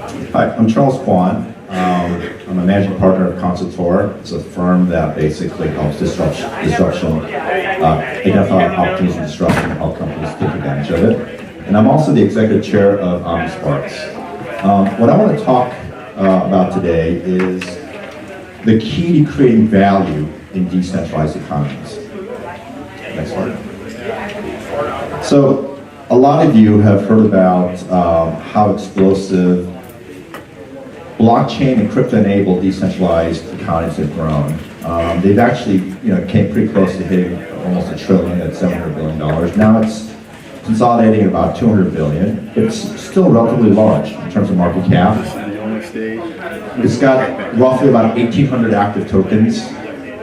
Hi, I'm Charles Kwon. I'm a managing partner of Consultor. It's a firm that basically helps identify opportunities in disruption and help companies take advantage of it. And I'm also the executive chair of OmniSPARX. What I want to talk about today is the key to creating value in decentralized economies. Next slide. So, a lot of you have heard about how explosive blockchain and crypto-enabled decentralized economies have grown. They've actually, came pretty close to hitting almost $1 trillion at $700 billion. Now it's consolidating at about $200 billion. It's still relatively large in terms of market cap. It's got roughly about 1,800 active tokens,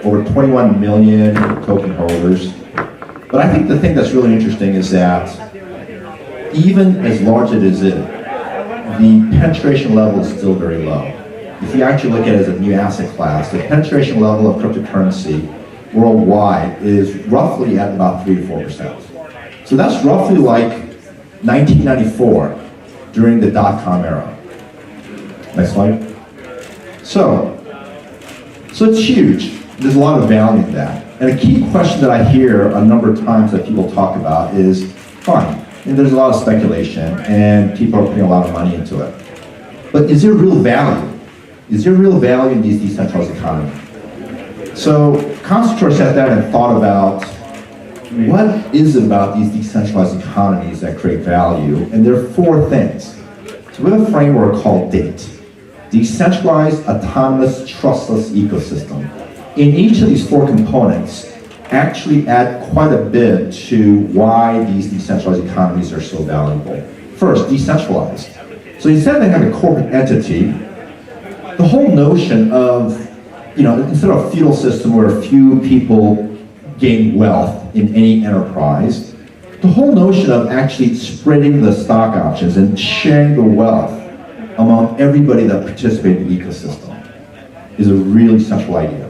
over 21 million token holders. But I think the thing that's really interesting is that even as large as it is, the penetration level is still very low. If you actually look at it as a new asset class, the penetration level of cryptocurrency worldwide is roughly at about 3 to 4%. So that's roughly like 1994 during the dot-com era. Next slide. So it's huge. There's a lot of value in that. And a key question that I hear a number of times that people talk about is, fine, and there's a lot of speculation, and people are putting a lot of money into it. But is there real value? Is there real value in these decentralized economies? So Consultor sat down and thought about what is it about these decentralized economies that create value, and there are 4 things. So we have a framework called DATE, Decentralized Autonomous Trustless Ecosystem. In each of these 4 components, actually add quite a bit to why these decentralized economies are so valuable. First, decentralized. So instead of having a corporate entity, the whole notion of, instead of a feudal system where a few people gain wealth in any enterprise, the whole notion of actually spreading the stock options and sharing the wealth among everybody that participates in the ecosystem is a really central idea.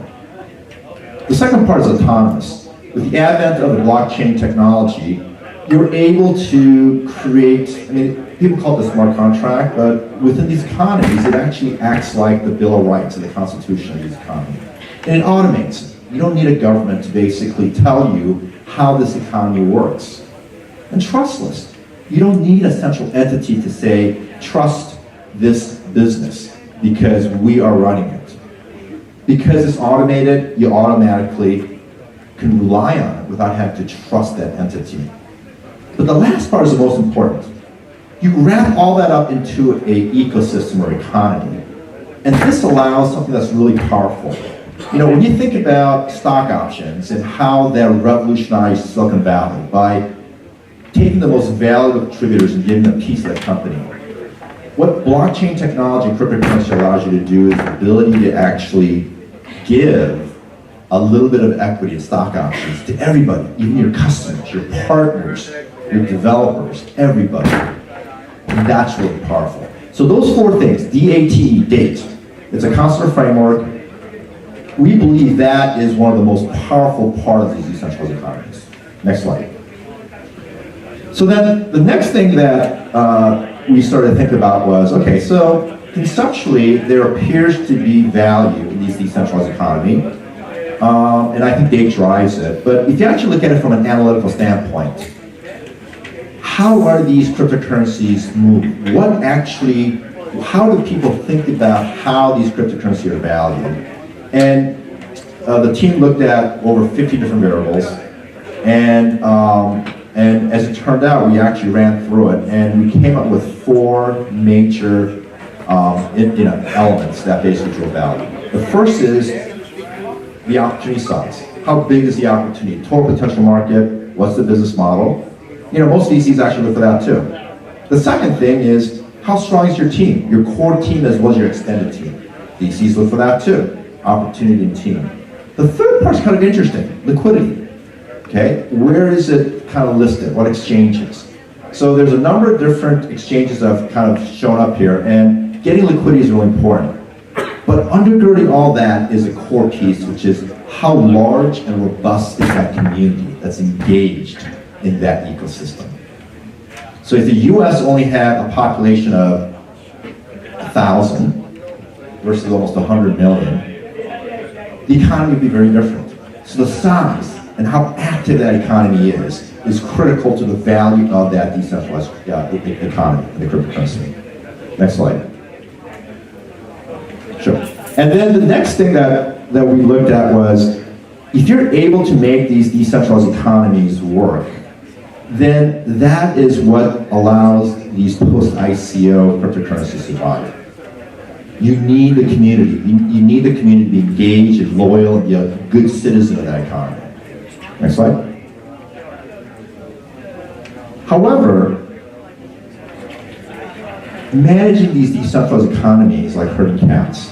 The second part is autonomous. With the advent of the blockchain technology, you're able to create, people call it the smart contract, but within these economies, it actually acts like the Bill of Rights and the Constitution of these economies. And it automates it. You don't need a government to basically tell you how this economy works. And trustless. You don't need a central entity to say, trust this business because we are running it. Because it's automated, you automatically can rely on it without having to trust that entity. But the last part is the most important. You wrap all that up into an ecosystem or economy, and this allows something that's really powerful. When you think about stock options and how that revolutionized Silicon Valley by taking the most valuable contributors and giving them a piece of the company, what blockchain technology and cryptocurrency allows you to do is the ability to actually give a little bit of equity in stock options to everybody, even your customers, your partners, your developers, everybody. And that's really powerful. So those 4 things, DATE, DATE, it's a concept framework. We believe that is one of the most powerful parts of these decentralized economies. Next slide. So then the next thing that we started to think about was, okay, so conceptually, there appears to be value in these decentralized economy, and I think DATE drives it. But if you actually look at it from an analytical standpoint, how are these cryptocurrencies move? How do people think about how these cryptocurrencies are valued? And the team looked at over 50 different variables, and as it turned out, we actually ran through it, and we came up with 4 major elements that basically drove value. The first is the opportunity size. How big is the opportunity? Total potential market, what's the business model? Most VCs actually look for that too. The second thing is, how strong is your team? Your core team as well as your extended team. VCs look for that too. Opportunity and team. The third part's kind of interesting, liquidity. Okay, where is it kind of listed? What exchanges? So there's a number of different exchanges that have kind of shown up here, and getting liquidity is really important. But undergirding all that is a core piece, which is how large and robust is that community that's engaged in that ecosystem. So if the US only had a population of 1,000 versus almost 100 million, the economy would be very different. So the size and how active that economy is critical to the value of that decentralized economy, the cryptocurrency. Next slide. Sure. And then the next thing that we looked at was, if you're able to make these decentralized economies work, then that is what allows these post-ICO cryptocurrencies to survive. You need the community. You need the community to be engaged and loyal and be a good citizen of that economy. Next slide. However, managing these decentralized economies like herding cats.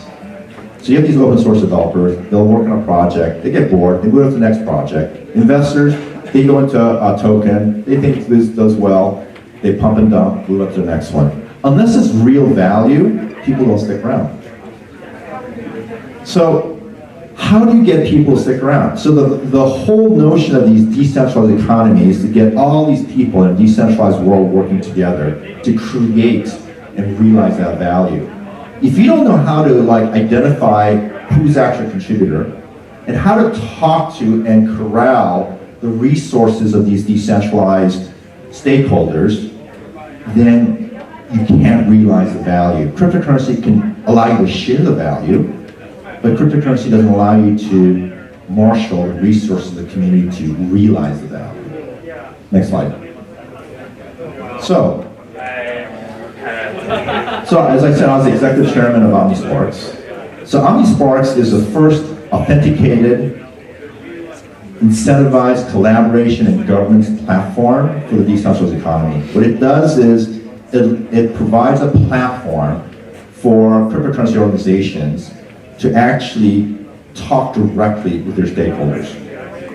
So you have these open source developers, they'll work on a project, they get bored, they move on to the next project. Investors, they go into a token, they think this does well, they pump and dump, move up to the next one. Unless it's real value, people don't stick around. So how do you get people to stick around? So the whole notion of these decentralized economies is to get all these people in a decentralized world working together to create and realize that value. If you don't know how to identify who's actually a contributor and how to talk to and corral the resources of these decentralized stakeholders, then you can't realize the value. Cryptocurrency can allow you to share the value, but cryptocurrency doesn't allow you to marshal the resources of the community to realize the value. Next slide. So as I said, I was the executive chairman of OmniSPARX. So OmniSPARX is the first authenticated, incentivized collaboration and governance platform for the decentralized economy. What it does is it provides a platform for cryptocurrency organizations to actually talk directly with their stakeholders,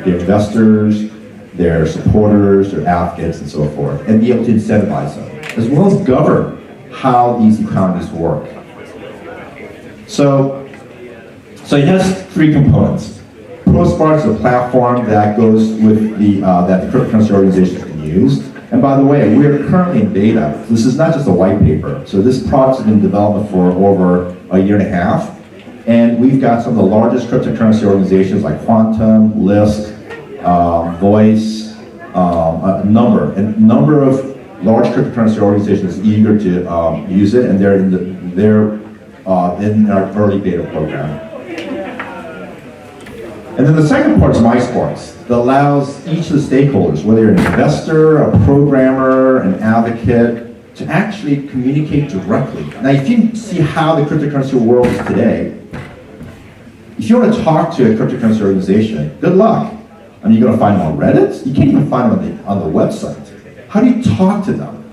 their investors, their supporters, their advocates, and so forth, and be able to incentivize them, as well as govern how these economies work. So it has three components. OmniSPARX is a platform that goes with that the cryptocurrency organizations can use. And by the way, we are currently in beta. This is not just a white paper. So this product has been in development for over a year and a half. And we've got some of the largest cryptocurrency organizations like Quantum, Lisk, Voice, a number of large cryptocurrency organizations eager to use it, and they're in our early beta program. And then the second part is OmniSPARX, that allows each of the stakeholders, whether you're an investor, a programmer, an advocate, to actually communicate directly. Now, if you see how the cryptocurrency world is today, if you want to talk to a cryptocurrency organization, good luck. I mean, you're going to find them on Reddit? You can't even find them on the website. How do you talk to them?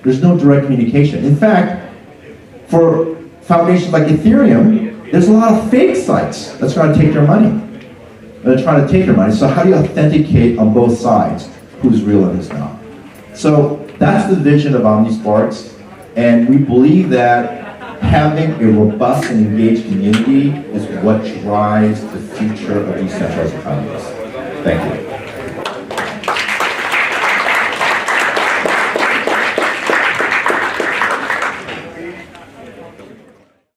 There's no direct communication. In fact, for foundations like Ethereum, there's a lot of fake sites that's trying to take your money. They're trying to take your money. So how do you authenticate on both sides who's real and who's not? So that's the vision of OmniSPARX, and we believe that having a robust and engaged community is what drives the future of decentralized economies. Thank you.